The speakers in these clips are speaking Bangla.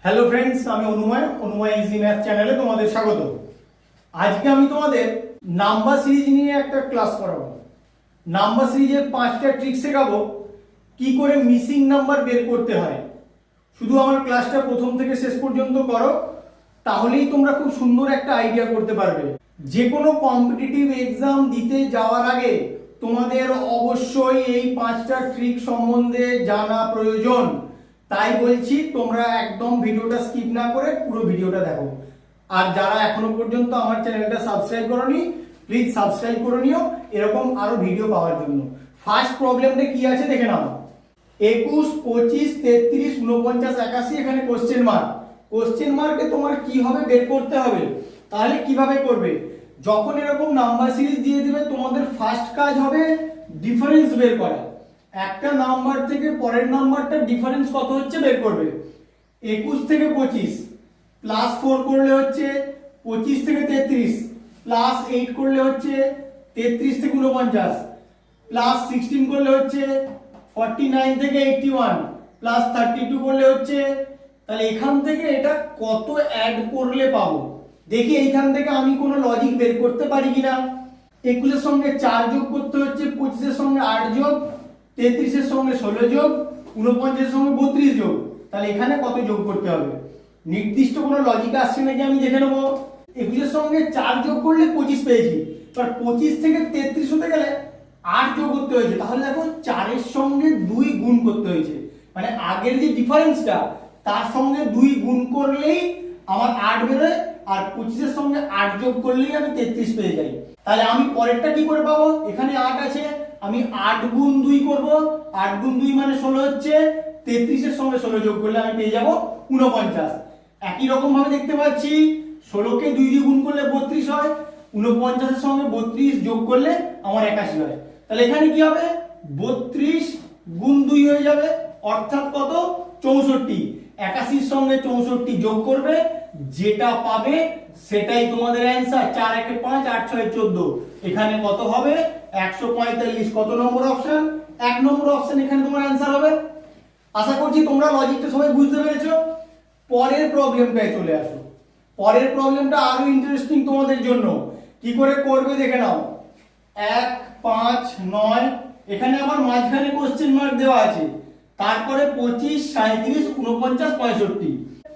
হ্যালো ফ্রেন্ডস, আমি অনুময় ইজি ম্যাথ চ্যানেলে তোমাদের স্বাগত। আজকে আমি তোমাদের নাম্বার সিরিজ নিয়ে একটা ক্লাস করাবো। নাম্বার সিরিজের 5টা ট্রিক শেখাবো কি করে মিসিং নাম্বার বের করতে হয়। শুধু আমার ক্লাসটা প্রথম থেকে শেষ পর্যন্ত করো, তাহলেই তোমরা খুব সুন্দর একটা আইডিয়া করতে পারবে। যে কোনো কম্পিটিটিভ এক্সাম দিতে যাওয়ার আগে তোমাদের অবশ্যই এই 5টা ট্রিক সম্বন্ধে জানা প্রয়োজন। তাই বলছি তোমরা একদম ভিডিওটা স্কিপ না করে পুরো ভিডিওটা দেখো। আর যারা এখনো পর্যন্ত আমার চ্যানেলটা সাবস্ক্রাইব করোনি, প্লিজ সাবস্ক্রাইব করে নিও এরকম আরো ভিডিও পাওয়ার জন্য। ফার্স্ট প্রবলেমটা কি আছে দেখে নাও। 21, 25, 33, 49, 81, এখানে কোশ্চেন মার্ক। কোশ্চেন মার্কে তোমার কি হবে বের করতে হবে। তাহলে কিভাবে করবে? যখন এরকম নাম্বার সিরিজ দিয়ে দিবে, তোমাদের ফার্স্ট কাজ হবে ডিফারেন্স বের করা। একটা নাম্বার থেকে পরের নাম্বারটা ডিফারেন্স কত হচ্ছে বের করবে। 21 থেকে 25 প্লাস 4 করলে হচ্ছে 25 থেকে 33, প্লাস 8 করলে হচ্ছে 33 থেকে 49, প্লাস 16 করলে হচ্ছে 49 থেকে 81, প্লাস 32 করলে হচ্ছে। তাহলে এখান থেকে এটা কত অ্যাড করলে পাবো দেখি। এইখান থেকে আমি কোনো লজিক বের করতে পারি কিনা। 21 এর সঙ্গে 4 যোগ করতে হচ্ছে, 25 এর সঙ্গে 8 যোগ, 33 এর সঙ্গে 16 যোগ, 49 এর সঙ্গে 32 যোগ। তাহলে এখানে কত যোগ করতে হবে? নির্দিষ্ট কোনো লজিক আসছে নাকি আমি দেখে নেবো। 21 এর সঙ্গে 4 যোগ করলে 25 পেয়েছি। এবার 25 থেকে 33 হতে গেলে 8 যোগ করতে হয়েছে। তাহলে দেখো 4 এর সঙ্গে 2 গুণ করতে হয়েছে, মানে আগের যে ডিফারেন্সটা তার সঙ্গে 2 গুণ করলেই আমার 8 বেরোয়, আর 25 এর সঙ্গে 8 যোগ করলেই আমি 33 পেয়ে যাই। তাহলে আমি পরেরটা কি করে পাবো? এখানে 8 আছে, আমি 8 গুণ 2 করব। 8 গুণ 2 মানে 16 হচ্ছে। 33 এর সঙ্গে 16 যোগ করলে আমি পেয়ে যাব 49। একই রকম ভাবে দেখতে পাচ্ছি 16 কে 2 দিয়ে গুণ করলে 32 হয়, 49 এর সঙ্গে 32 যোগ করলে আমার 81 হয়। তাহলে এখানে কি হবে? 32 গুণ 2 হয়ে যাবে, অর্থাৎ কত? 64। 81 এর সঙ্গে 64 যোগ করবে, যেটা পাবে সেটাই তোমাদের অ্যানসার। 4 1 5, 8 6 14, এখানে কত হবে? 145। কত নম্বর অপশন? 1 নম্বর অপশন এখানে তোমার অ্যানসার হবে। আশা করছি তোমরা লজিকটা সবাই বুঝতে পেরেছো। পরের প্রবলেমটায় চলে আসো। পরের প্রবলেমটা আরো ইন্টারেস্টিং তোমাদের জন্য। কি করে করবে দেখে নাও। 1 5 9, এখানে আবার মাঝখানে কোশ্চেন মার্ক দেওয়া আছে। তারপরে 25 37 49 65।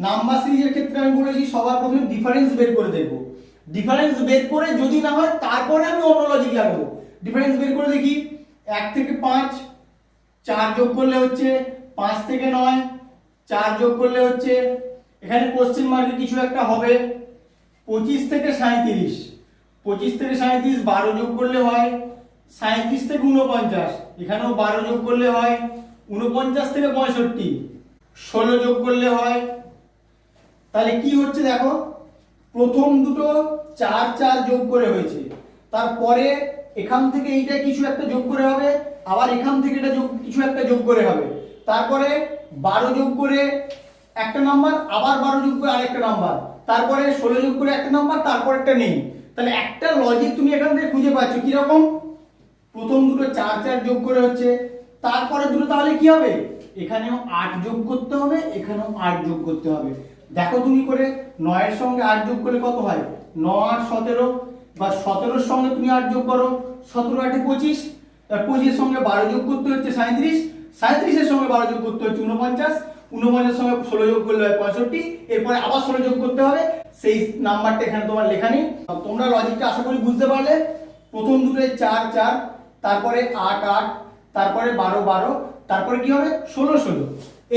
নাম্বার সিরিজের ক্ষেত্রে আমি বলেছি সবার প্রথমে ডিফারেন্স বের করে দেখব। ডিফারেন্স বের করে যদি না হয় তারপরে আমি অন্য লজিক লাগাবো। ডিফারেন্স বের করে দেখি। 1 থেকে 5 4 যোগ করলে হচ্ছে 5 থেকে 9 4 যোগ করলে হচ্ছে, এখানে কোশ্চেন মার্কে কিছু একটা হবে। 25 থেকে 37, 25 থেকে 37 12 যোগ করলে হয়। 37 থেকে 49, এখানেও 12 যোগ করলে হয়। 49 থেকে 65 16 যোগ করলে হয়। তাহলে কি হচ্ছে দেখো, প্রথম দুটো 4 4 যোগ করে হয়েছে, তারপরে এখান থেকে এইটা কিছু একটা যোগ করে হবে, আবার এখান থেকে এটা যোগ কিছু একটা যোগ করে হবে, তারপরে 12 যোগ করে একটা নাম্বার, আবার 12 যোগ করে আরেকটা নাম্বার, তারপরে 16 যোগ করে একটা নাম্বার, তারপর একটা নেই। তাহলে একটা লজিক তুমি এখান থেকে খুঁজে পাচ্ছ কি রকম? প্রথম দুটো 4 4 যোগ করে হচ্ছে, তারপরে দুটো তাহলে কি হবে? এখানেও 8 যোগ করতে হবে, এখানেও 8 যোগ করতে হবে। দেখো তুমি করে 9 এর সঙ্গে 8 যোগ করলে কত হয়? 9 8 17, বা 17 এর সঙ্গে তুমি 8 যোগ করো, 17 8 25, তার 25 এর সঙ্গে 12 যোগ করতে হচ্ছে 37, 37 এর সঙ্গে 12 যোগ করতে হচ্ছে 49, 49 এর সঙ্গে 16 যোগ করলে হয় 65, এরপরে আবার 16 যোগ করতে হবে। সেই নাম্বারটা এখানে তোমার লেখা নেই। তোমরা লজিকটা আশা করি বুঝতে পারলে। প্রথম দুটোয় 4 4, তারপরে 8 8, তারপরে 12 12, তারপরে কি হবে? 16 16।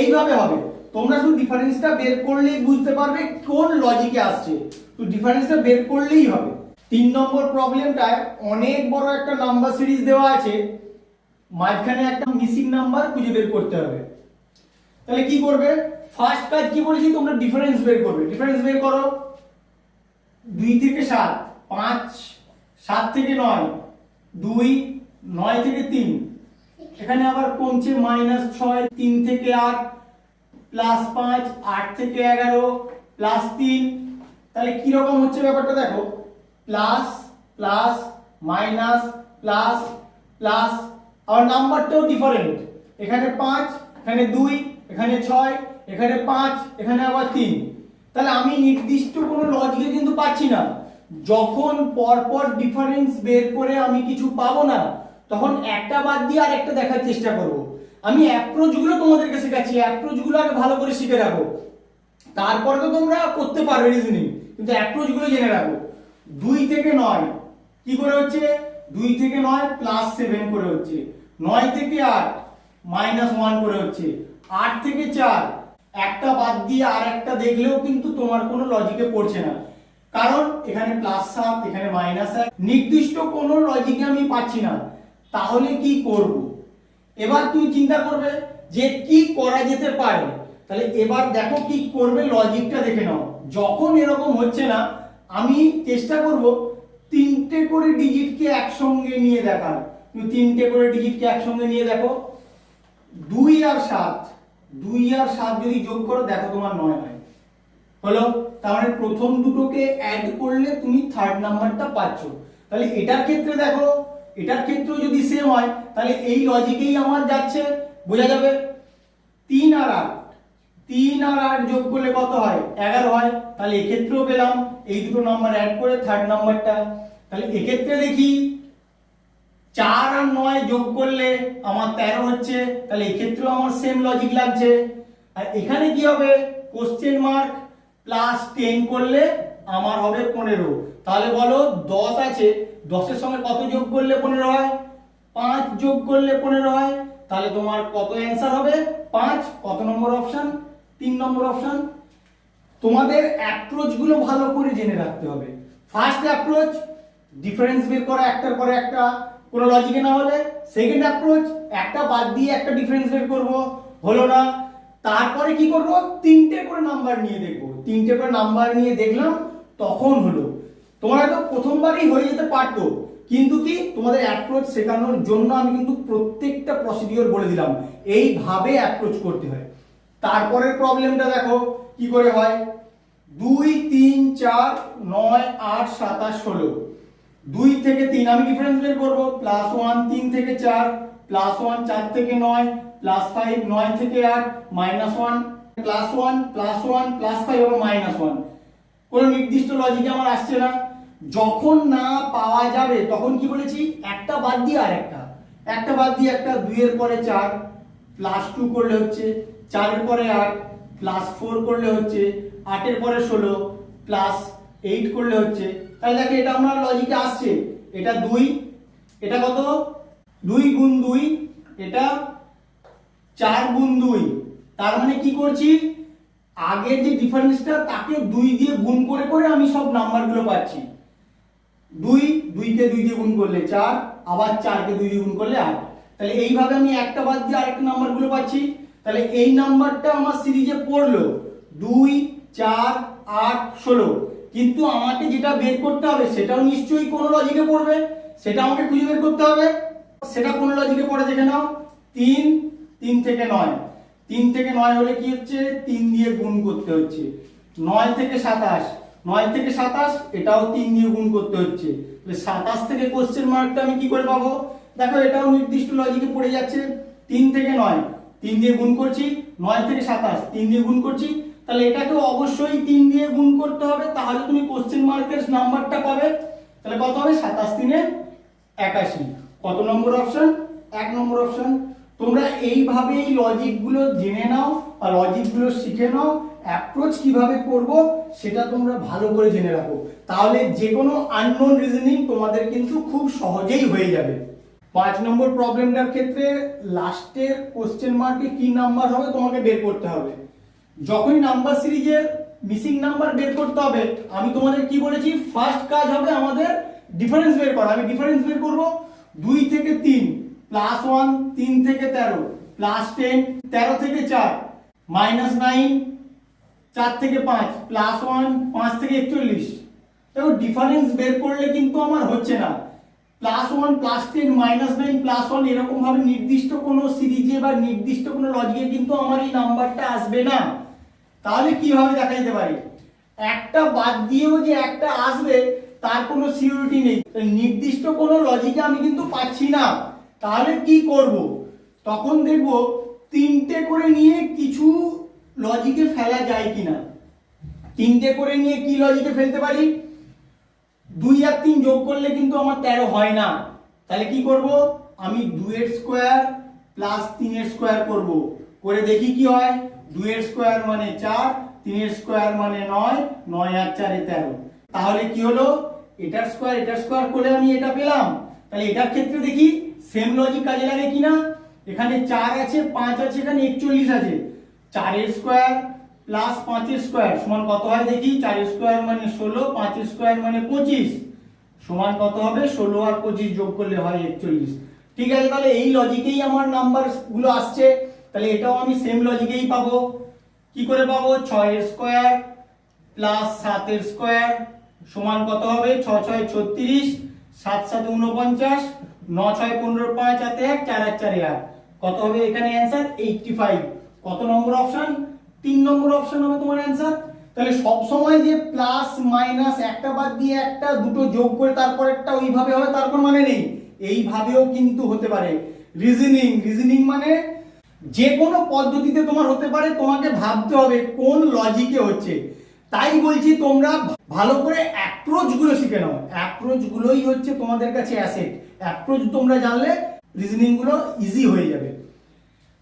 এইভাবে হবে। তোমরা শুধু ডিফারেন্সটা বের করলেই বুঝতে পারবে কোন লজিকে আসছে। তো ডিফারেন্সটা বের করলেই হবে। 3 নম্বর প্রবলেমটায় অনেক বড় একটা নাম্বার সিরিজ দেওয়া আছে, মাঝখানে একটা মিসিং নাম্বার খুঁজে বের করতে হবে। তাহলে কি করবে? ফার্স্ট কাজ কি বলেছি? তোমরা ডিফারেন্স বের করবে। ডিফারেন্স বের করো। 2 থেকে 7 5, 7 থেকে 9 2, 9 থেকে 3, এখানে আবার কমছে -6, 3 থেকে 8 প্লাস 5, 8 থেকে 11 প্লাস 3। তাহলে কি রকম হচ্ছে ব্যাপারটা দেখো, plus plus minus plus plus, আর নাম্বারটাও ডিফারেন্ট। এখানে 5, এখানে 2, এখানে 6, এখানে 5, এখানে আবার 3। তাহলে আমি নির্দিষ্ট কোনো লজিকে কিন্তু পাচ্ছি না। যখন পরপর ডিফারেন্স বের করে আমি কিছু পাবো না, তখন একটা বাদ দিয়ে আরেকটা দেখার চেষ্টা করব। আমি অ্যাপ্রোচগুলো তোমাদেরকে শেখাচ্ছি, অ্যাপ্রোচগুলো আগে ভালো করে শিখে রাখো, তারপরে তো তোমরা করতে পারবে রিজনিং, কিন্তু অ্যাপ্রোচগুলো জেনে রাখো। 2 থেকে 9 কি করে হচ্ছে? 2 থেকে 9 +7 করে হচ্ছে, 9 থেকে 8 -1 করে হচ্ছে, 8 থেকে 4 একটা বাদ দিয়ে আর একটা দেখলেও কিন্তু তোমার কোনো লজিকে পড়ছে না, কারণ এখানে +7 এখানে -1, নির্দিষ্ট কোনো লজিকে আমি পাচ্ছি না। তাহলে কি করব? এবার তুমি চিন্তা করবে যে কি করা যেতে পারে। তাহলে এবার দেখো কি করবে, লজিকটা দেখে নাও। যখন এরকম হচ্ছে না, আমি চেষ্টা করব 3টে করে ডিজিটকে একসঙ্গে নিয়ে দেখার। তুমি 3টে করে ডিজিটকে একসঙ্গে নিয়ে দেখো। 2 আর 7, 2 আর 7 যদি যোগ করো, দেখো তোমার 9 হয়। হলো? তার মানে প্রথম দুটোকে অ্যাড করলে তুমি থার্ড নাম্বারটা পাচ্ছ। তাহলে এটার ক্ষেত্রে দেখো, এটার ক্ষেত্রেও যদি সেম হয়, তাহলে এই লজিকেই আমার যাচ্ছে, বোঝা যাবে। 3 আর 8, 3 আর 8 যোগ করলে কত হয়? 11 হয়। তাহলে এক্ষেত্রেও পেলাম এই দুটো নাম্বার অ্যাড করে থার্ড নাম্বারটা। তাহলে এক্ষেত্রে দেখি 4 আর 9 যোগ করলে আমার 13 হচ্ছে, তাহলে এক্ষেত্রেও আমার সেম লজিক লাগছে। আর এখানে কি হবে? কোশ্চেন মার্ক +10 করলে আমার হবে 15। তাহলে বলো 10 আছে, 10 এর সঙ্গে কত যোগ করলে 15 হয়? 5 যোগ করলে 15 হয়। তাহলে তোমার কত অ্যান্সার হবে? 5। কত নম্বর অপশন? 3 নম্বর অপশন। তোমাদের অ্যাপ্রোচ গুলো ভালো করে জেনে রাখতে হবে। ফার্স্ট অ্যাপ্রোচ, ডিফারেন্স বের করা একটার পরে একটা, কোনো লজিকে না হলে। সেকেন্ড অ্যাপ্রোচ, একটা বাদ দিয়ে একটা ডিফারেন্স বের করব, হলো না। তারপরে কি করব? 3টে করে নাম্বার নিয়ে দেখব। 3টে করে নাম্বার নিয়ে দেখলাম, তখন হলো। তোমরা তো প্রথমবারই হয়ে যেতে পারতো, কিন্তু কি তোমাদের অ্যাপ্রোচ শেখানোর জন্য আমি কিন্তু প্রত্যেকটা প্রসিডিওর বলে দিলাম, এইভাবে অ্যাপ্রোচ করতে হয়। তারপরের প্রবলেমটা দেখো কি করে হয়। 2, 3, 4, 9, 8, 27, 16। 2 থেকে 3 আমি ডিফারেন্স বের করব, +1 3 থেকে 4, +1 4 থেকে 9, +5 9 থেকে 8, -1 +1 +1 +5 এবং -1। কোনো নির্দিষ্ট লজিকে আমার আসছে না। যখন না পাওয়া যাবে তখন কি বলেছি? একটা বাদ দিয়ে আরেকটা, একটা বাদ দিয়ে একটা। 2 এর পরে 4 +2 করলে হচ্ছে, 4 এর পরে 8 +4 করলে হচ্ছে, 8 এর পরে 16 +8 করলে হচ্ছে। তাহলে দেখো এটা আমার লজিকে আসছে। এটা 2, এটা কত? 2 গুণ 2, এটা 4 গুণ 2। তার মানে কি করছি? আগের যে ডিফারেন্সটা তাকে 2 দিয়ে গুণ করে করে আমি সব নাম্বারগুলো পাচ্ছি। 2 কে 2 দিয়ে গুণ করলে 4, আবার 4 কে 2 দিয়ে গুণ করলে 8। তাহলে এইভাবে আমি একটা বাদ দিয়ে আরেকটা নাম্বারগুলো পাচ্ছি। তাহলে এই নাম্বারটা আমার সিরিজে পড়লো 2, 4, 8, 16। কিন্তু আমাকে যেটা বের করতে হবে সেটাও নিশ্চয়ই কোনো লজিকে পড়বে, সেটা আমাকে খুঁজে বের করতে হবে। সেটা কোন লজিকে পড়ে দেখে নাও। 3 থেকে 9, 3 থেকে 9 হলে কি হচ্ছে? 3 দিয়ে গুণ করতে হচ্ছে। 9 থেকে 27, 9 থেকে 27 এটাও 3 দিয়ে গুণ করতে হচ্ছে। তাহলে 27 থেকে কোশ্চেন মার্কটা আমি কি করে পাবো? দেখো এটাও নির্দিষ্ট লজিকে পড়ে যাচ্ছে। 3 থেকে 9 3 দিয়ে গুণ করছি, 9 থেকে 27 3 দিয়ে গুণ করছি। তাহলে এটাকে অবশ্যই 3 দিয়ে গুণ করতে হবে, তাহলে তুমি কোশ্চেন মার্কের নাম্বারটা পাবে। তাহলে কত হবে? 27 3 81। কত নম্বর অপশন? 1 নম্বর অপশন। তোমরা এইভাবে এই লজিকগুলো জেনে নাও আর লজিকগুলো শিখে নাও। অ্যাপ্রোচ কিভাবে করব সেটা তোমরা ভালো করে জেনে রাখো, তাহলে যে কোনো আননোন রিজনিং তোমাদের কিন্তু খুব সহজেই হয়ে যাবে। 5 নম্বর প্রবলেমটার ক্ষেত্রে লাস্টের কোশ্চেন মার্কে কি নাম্বার হবে তোমাকে বের করতে হবে। যখনই নাম্বার সিরিজের মিসিং নাম্বার বের করতে হবে, আমি তোমাদের কি বলেছি? ফার্স্ট কাজ হবে আমাদের ডিফারেন্স বের করা। আমি ডিফারেন্স বের করব 2 থেকে 3 +1, 3 থেকে 13 +10, 13 থেকে 4 -9, 4 থেকে 5 +1, 5 থেকে 41। দেখো ডিফারেন্স বের করলে কিন্তু আমার হচ্ছে না। +1 +10 -9 +1 এরকম ভাবে নির্দিষ্ট কোনো সিরিজে বা নির্দিষ্ট কোনো লজিকে কিন্তু আমার এই নাম্বারটা আসবে না। তাহলে কিভাবে দেখা যেতে পারে? একটা বাদ দিয়েও যে একটা আসবে তার কোনো সিউরিটি নেই, নির্দিষ্ট কোনো লজিকে আমি কিন্তু পাচ্ছি না। তাহলে কি করব? তখন দেখব 3টে করে নিয়ে কিছু লজিকে ফেলা যায় কিনা। তিনটে করে নিয়ে কি লজিকে ফেলতে পারি, 2 আর 3 যোগ করলে কিন্তু আমার 13 হয় না, তাহলে কি করব, আমি 2 এর স্কোয়ার প্লাস 3 এর স্কোয়ার করব, করে দেখি কি হয়। 2 এর স্কোয়ার মানে 4, 3 এর স্কোয়ার মানে 9, 9 আর 4 13। তাহলে কি হলো, এটার স্কোয়ার করে আমি এটা পেলাম। তাহলে এটার ক্ষেত্রে দেখি সেম লজিক কাজে লাগে কিনা। এখানে 4 আছে, 5 আছে, এখানে 41 আছে। 4 এর স্কোয়ার প্লাস 5 এর স্কোয়ার সমান কত হয় দেখি। 4 এর স্কোয়ার মানে 16, 5 এর স্কোয়ার মানে 25, সমান কত হবে, 16 আর 25 যোগ করলে হয় 41। ঠিক আছে, তাহলে এই লজিকেই আমার নাম্বার গুলো আসছে, তাহলে এটাও আমি সেম লজিকেই পাবো। কি করে পাবো, 6 এর স্কোয়ার প্লাস 7 এর স্কোয়ার সমান কত হবে, 6 6 36, 7 7 49, 9 6 15, 5 হাতে 1, 4 আর 4 1, কত হবে এখানে অ্যান্সার 85। কত নম্বর অপশন, 3 নম্বর অপশন হবে তোমার অ্যান্সার। তাহলে সব সময় যে প্লাস মাইনাস একটা বাদ দিয়ে একটা, দুটো যোগ করে তারপর একটা ওইভাবে হবে তারপর মানে নেই, এইভাবেও কিন্তু হতে পারে। রিজনিং মানে যে কোনো পদ্ধতিতে তোমার হতে পারে, তোমাকে ভাবতে হবে কোন লজিকে হচ্ছে। তাই বলছি তোমরা ভালো করে অ্যাপ্রোচ গুলো শিখে নাও, অ্যাপ্রোচ গুলোই হচ্ছে তোমাদের কাছে অ্যাসেট। অ্যাপ্রোচ তোমরা জানলে রিজনিং গুলো ইজি হয়ে যাবে।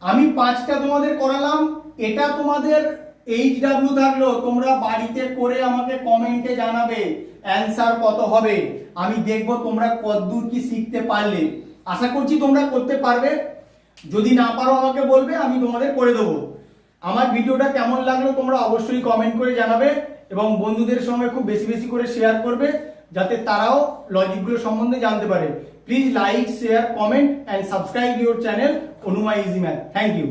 আমি 5টা তোমাদের করালাম, এটা তোমাদের HW থাকলো, তোমরা বাড়িতে করে আমাকে কমেন্টে জানাবে অ্যানসার কত হবে। আমি দেখব তোমরা কতদূর কি শিখতে পারলে। আশা করছি তোমরা করতে পারবে, যদি না পারো আমাকে বলবে, আমি তোমাদের করে দেবো। আমার ভিডিওটা কেমন লাগলো তোমরা অবশ্যই কমেন্ট করে জানাবে, এবং বন্ধুদের সঙ্গে খুব বেশি বেশি করে শেয়ার করবে, যাতে তারাও লজিকগুলো সম্বন্ধে জানতে পারে। Please like, share, comment and subscribe your channel Anuma easy math. Thank you.